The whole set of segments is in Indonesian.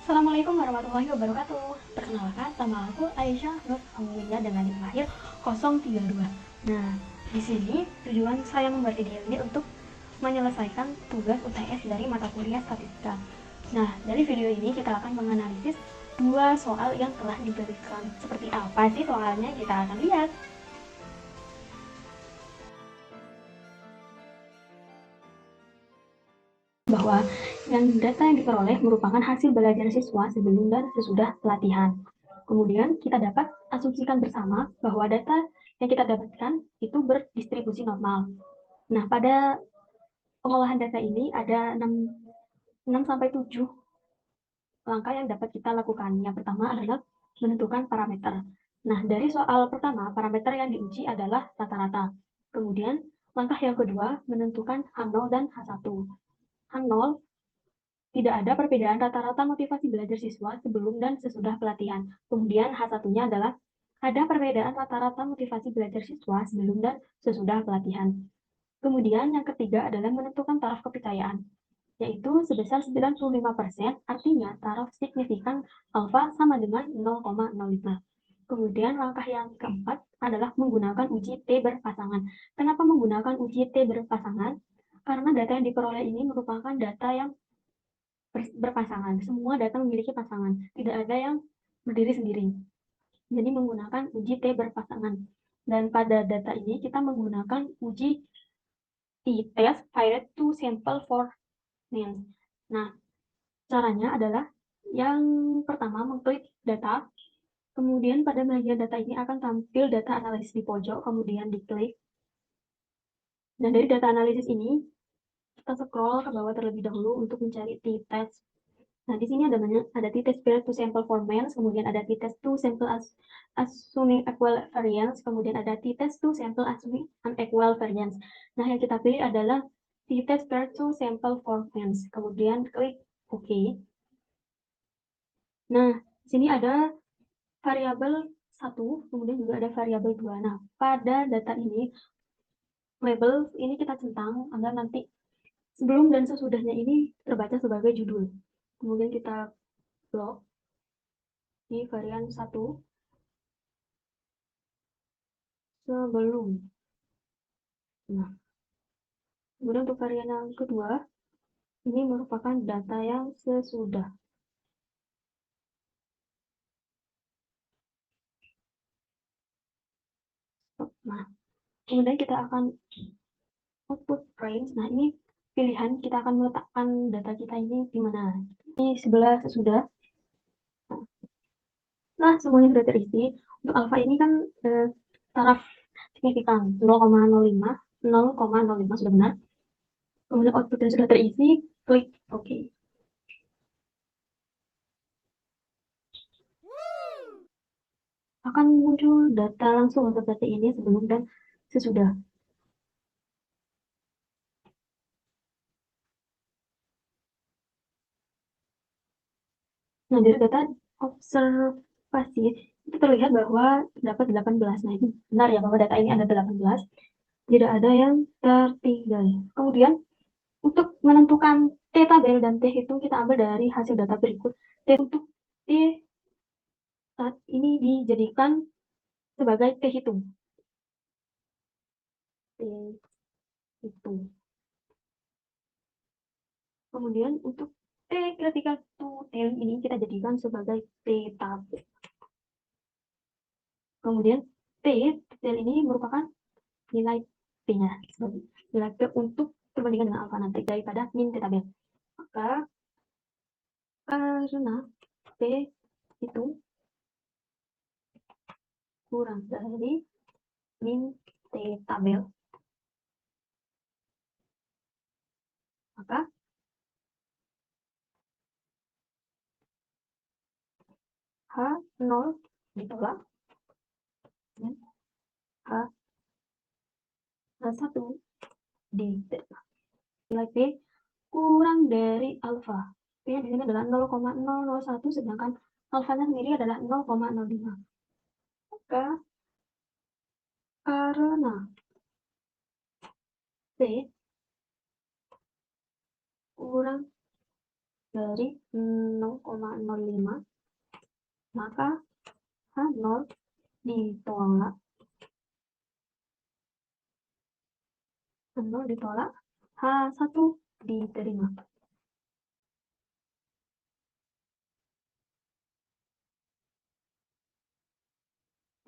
Assalamualaikum warahmatullahi wabarakatuh. Perkenalkan, nama aku Aisyah Nur Amelia dengan NIM lahir 032. Nah, di sini tujuan saya membuat video ini untuk menyelesaikan tugas UTS dari mata kuliah statistika. Nah, dari video ini kita akan menganalisis dua soal yang telah diberikan. Seperti apa sih soalnya? Kita akan lihat. Bahwa data yang diperoleh merupakan hasil belajar siswa sebelum dan sesudah pelatihan. Kemudian kita dapat asumsikan bersama bahwa data yang kita dapatkan itu berdistribusi normal. Nah, pada pengolahan data ini ada 6 sampai 7 langkah yang dapat kita lakukan. Yang pertama adalah menentukan parameter. Nah, dari soal pertama, parameter yang diuji adalah rata-rata. Kemudian, langkah yang kedua menentukan H0 dan H1. H0 tidak ada perbedaan rata-rata motivasi belajar siswa sebelum dan sesudah pelatihan. Kemudian H1-nya adalah ada perbedaan rata-rata motivasi belajar siswa sebelum dan sesudah pelatihan. Kemudian yang ketiga adalah menentukan taraf kepercayaan, yaitu sebesar 95%, artinya taraf signifikan alfa sama dengan 0,05. Kemudian langkah yang keempat adalah menggunakan uji T berpasangan. Kenapa menggunakan uji T berpasangan? Karena data yang diperoleh ini merupakan data yang berpasangan. Semua data memiliki pasangan, tidak ada yang berdiri sendiri. Jadi menggunakan uji T berpasangan. Dan pada data ini kita menggunakan uji t-test Fired to Sample for Names. Nah, caranya adalah yang pertama mengklik data, kemudian pada bagian data ini akan tampil data analisis di pojok, kemudian diklik. Dan dari data analisis ini, kita scroll ke bawah terlebih dahulu untuk mencari t-test. Nah, di sini ada t-test paired to sample for males, kemudian ada t-test to sample assuming equal variance, kemudian ada t-test to sample assuming unequal variance. Nah, yang kita pilih adalah t-test paired to sample for males, kemudian klik OK. Nah, di sini ada variabel 1, kemudian juga ada variabel 2. Nah, pada data ini, label ini kita centang agar nanti sebelum dan sesudahnya ini terbaca sebagai judul. Kemudian kita blok di varian 1 sebelum. Nah, kemudian untuk varian yang kedua, ini merupakan data yang sesudah. Nah, kemudian kita akan output range. Nah, ini pilihan kita akan meletakkan data kita ini di mana. Ini sebelah sesudah. Nah, semuanya sudah terisi. Untuk alfa ini kan taraf signifikan 0,05, 0,05 sudah benar. Kemudian outputnya sudah terisi, klik OK. Akan muncul data langsung untuk data ini sebelum dan sesudah. Nah, dari data observasi itu terlihat bahwa dapat 18. Nah, ini benar ya bahwa data ini ada 18. Tidak ada yang tertinggal. Kemudian untuk menentukan T tabel dan T hitung kita ambil dari hasil data berikut. T untuk T saat ini dijadikan sebagai T hitung. T hitung. Kemudian untuk T critical to T ini kita jadikan sebagai T tabel. Kemudian T tabel ini merupakan nilai P-nya, nilai P untuk perbandingan dengan alfa nanti daripada min T tabel. Maka karena P itu kurang dari min T tabel, maka H0 ditolak dan H1 diterima. Nilai P kurang dari alfa. P-nya di sini adalah 0,001, sedangkan alfanya sendiri adalah 0,05. Maka karena P kurang dari 0,05, maka H0 ditolak, H0 ditolak, H1 diterima.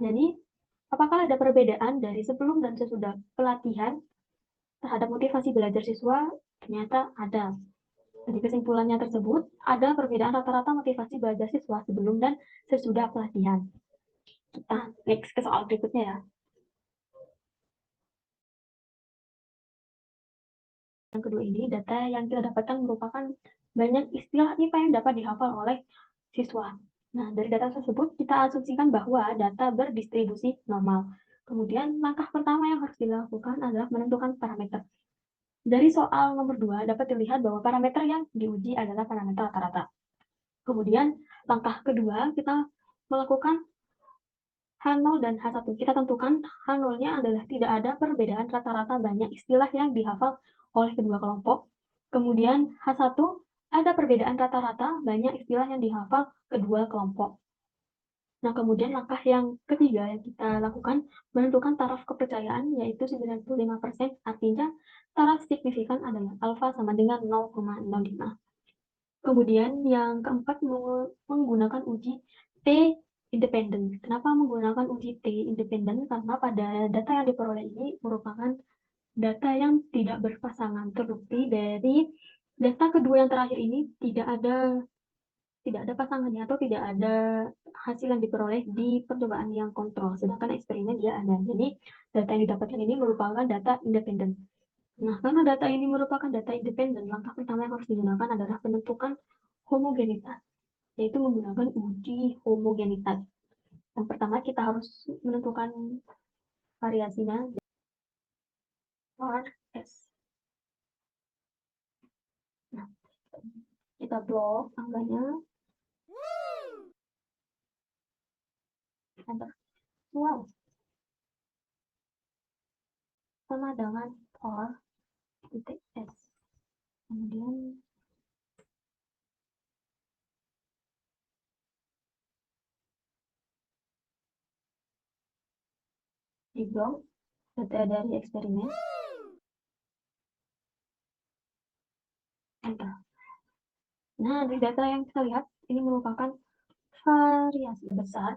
Jadi, apakah ada perbedaan dari sebelum dan sesudah pelatihan terhadap motivasi belajar siswa? Ternyata ada. Jadi kesimpulannya tersebut, ada perbedaan rata-rata motivasi belajar siswa sebelum dan sesudah pelatihan. Kita next ke soal berikutnya ya. Yang kedua ini, data yang kita dapatkan merupakan banyak istilah IPA yang dapat dihafal oleh siswa. Nah, dari data tersebut kita asumsikan bahwa data berdistribusi normal. Kemudian langkah pertama yang harus dilakukan adalah menentukan parameter. Dari soal nomor 2 dapat dilihat bahwa parameter yang diuji adalah parameter rata-rata. Kemudian langkah kedua kita melakukan H0 dan H1. Kita tentukan H0-nya adalah tidak ada perbedaan rata-rata banyak istilah yang dihafal oleh kedua kelompok. Kemudian H1 ada perbedaan rata-rata banyak istilah yang dihafal kedua kelompok. Nah, kemudian langkah yang ketiga yang kita lakukan menentukan taraf kepercayaan yaitu 95%, artinya taraf signifikan adalah alfa sama dengan 0,05. Kemudian yang keempat menggunakan uji T independen. Kenapa menggunakan uji T independen? Karena pada data yang diperoleh ini merupakan data yang tidak berpasangan. Terbukti dari data kedua yang terakhir ini tidak ada pasangannya atau tidak ada hasil yang diperoleh di percobaan yang kontrol, sedangkan eksperimen dia ada. Jadi data yang didapatkan ini merupakan data independen. Nah, karena data ini merupakan data independen, langkah pertama yang harus digunakan adalah penentukan homogenitas, yaitu menggunakan uji homogenitas. Yang pertama kita harus menentukan variasinya var S. Nah, kita blok angkanya, enter. Wow, sama dengan var titik S. Kemudian di blok data dari eksperimen, enter. Nah, dari data yang kita lihat ini merupakan variasi besar,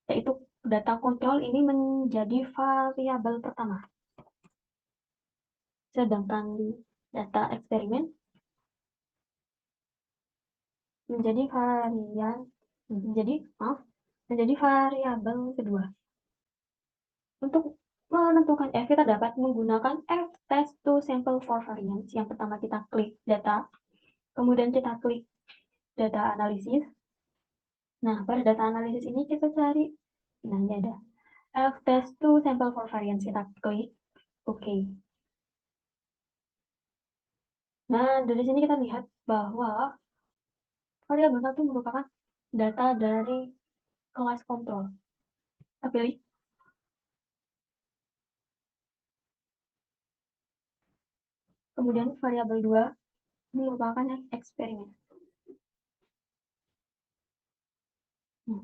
yaitu data kontrol ini menjadi variabel pertama. Sedangkan data eksperimen menjadi variabel kedua. Untuk menentukan F, kita dapat menggunakan F test to sample for variance. Yang pertama kita klik data, kemudian kita klik data analisis. Nah, pada data analisis ini kita cari, nah ini ada F test to sample for variance. Kita klik OK. Nah, dari sini kita lihat bahwa variabel satu merupakan data dari kelas kontrol. Kita pilih. Kemudian variabel 2 merupakan eksperimen.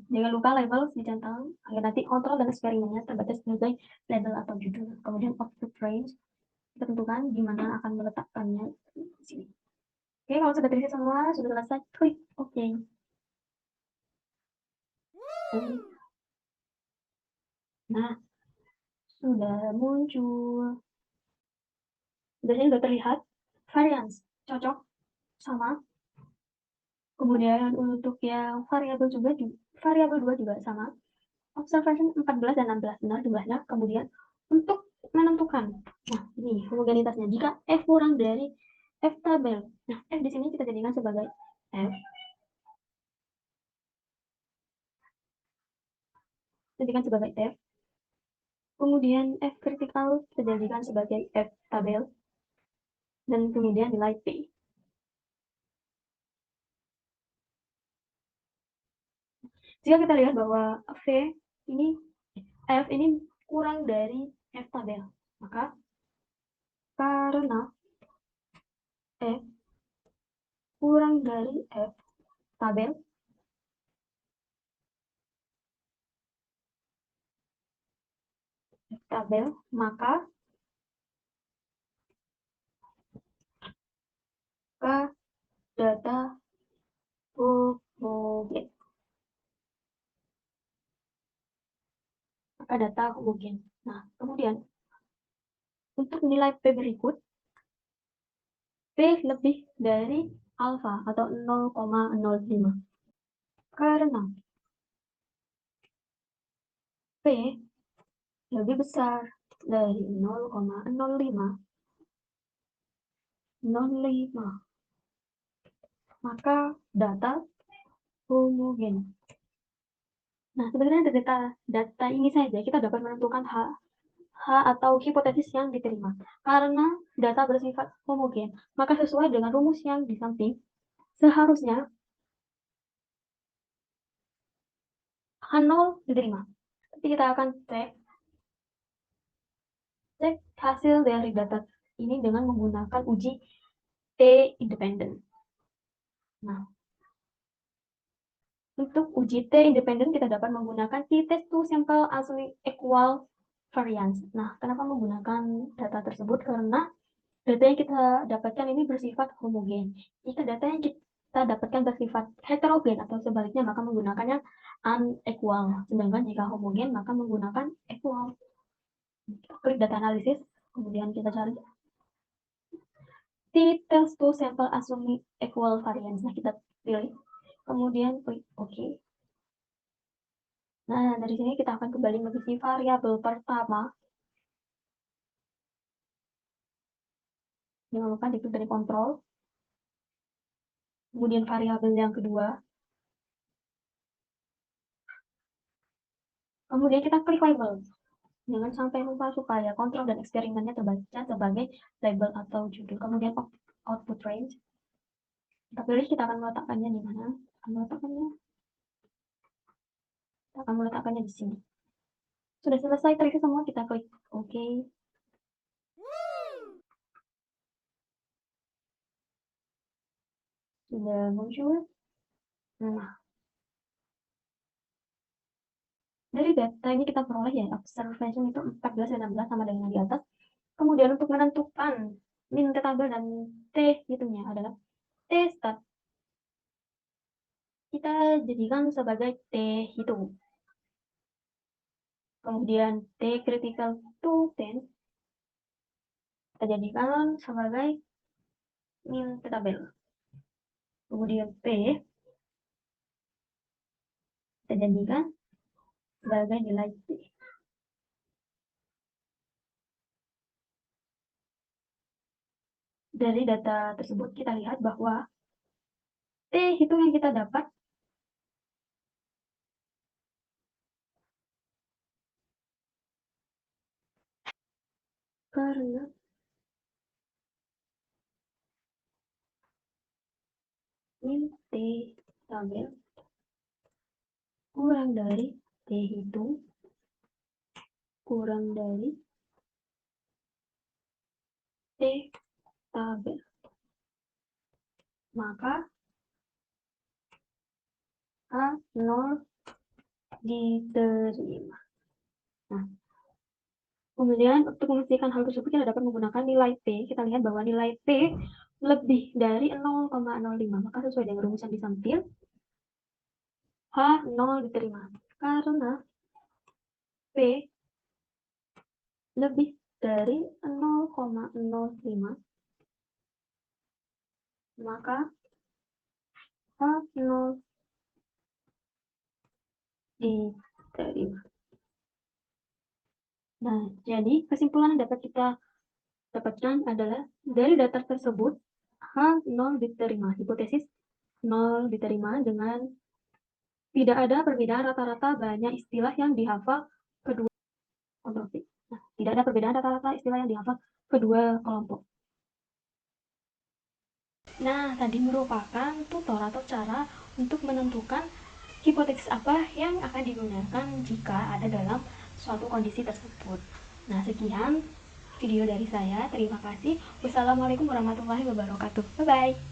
Jangan lupa label dicentang agar nanti kontrol dan eksperimennya terbaca sebagai label atau judul. Kemudian output range kita tentukan di mana akan meletakkannya di sini. Oke, kalau sudah terisi semua, sudah selesai, klik OK. Nah, sudah muncul. Dari sudah terlihat variance cocok sama. Kemudian untuk yang variabel 2 juga sama. Observation 14 dan 16 benar jumlahnya. Kemudian untuk menentukan, nah ini homogenitasnya. Jika F kurang dari F tabel, nah F di sini kita jadikan sebagai F. Jadikan sebagai F. Kemudian F vertikal kita jadikan sebagai F tabel. Dan kemudian nilai P. Jika kita lihat bahwa F ini kurang dari F tabel, maka karena F kurang dari F tabel maka data homogen. Nah, kemudian untuk nilai P berikut, P lebih dari alfa atau 0,05. Karena P lebih besar dari 0,05, maka data homogen. Nah, sebenarnya dari data ini saja kita dapat menentukan H atau hipotesis yang diterima. Karena data bersifat homogen, maka sesuai dengan rumus yang di samping, seharusnya H0 diterima. Tapi kita akan cek hasil dari data ini dengan menggunakan uji T independen. Nah, untuk uji T independen kita dapat menggunakan t-test to sample assuming equal variance. Nah, kenapa menggunakan data tersebut? Karena data yang kita dapatkan ini bersifat homogen. Jika data yang kita dapatkan bersifat heterogen atau sebaliknya, maka menggunakannya unequal. Sedangkan jika homogen, maka menggunakan equal. Klik data analisis, kemudian kita cari t-test to sample assuming equal variance. Nah, kita pilih, kemudian klik OK. Nah, dari sini kita akan kembali mengisi variabel pertama. Jangan lupa diklik dari kontrol. Kemudian variabel yang kedua. Kemudian kita klik label. Jangan sampai lupa supaya kontrol dan eksperimennya terbaca sebagai label atau judul. Kemudian output range. Kita pilih, kita akan meletakkannya di mana? Kita akan meletakkannya di sini. Sudah selesai terisi semua, kita klik OK. Sudah muncul. Nah, dari data ini kita peroleh ya, observation itu 14 dan 16 sama dengan di atas. Kemudian untuk menentukan min tabel dan T hitungnya adalah T start. Kita jadikan sebagai T hitung. Kemudian T critical to 10 kita jadikan sebagai min tabel. Kemudian P kita jadikan sebagai nilai T. Dari data tersebut kita lihat bahwa T hitung yang kita dapat karena min T tabel kurang dari T hitung kurang dari T tabel, maka H0 diterima. Nah, kemudian untuk memastikan hal tersebut kita dapat menggunakan nilai P. Kita lihat bahwa nilai P lebih dari 0,05, maka sesuai dengan rumus yang di samping, H0 diterima. Karena P lebih dari 0,05, maka H0 diterima. Nah, jadi kesimpulan yang dapat kita dapatkan adalah dari data tersebut H0 diterima. Hipotesis 0 diterima dengan tidak ada perbedaan rata-rata banyak istilah yang dihafal kedua kelompok. Nah, tidak ada perbedaan rata-rata istilah yang dihafal kedua kelompok. Nah, tadi merupakan tutor atau cara untuk menentukan hipotesis apa yang akan digunakan jika ada dalam suatu kondisi tersebut. Nah, sekian video dari saya. Terima kasih. Wassalamualaikum warahmatullahi wabarakatuh. Bye-bye.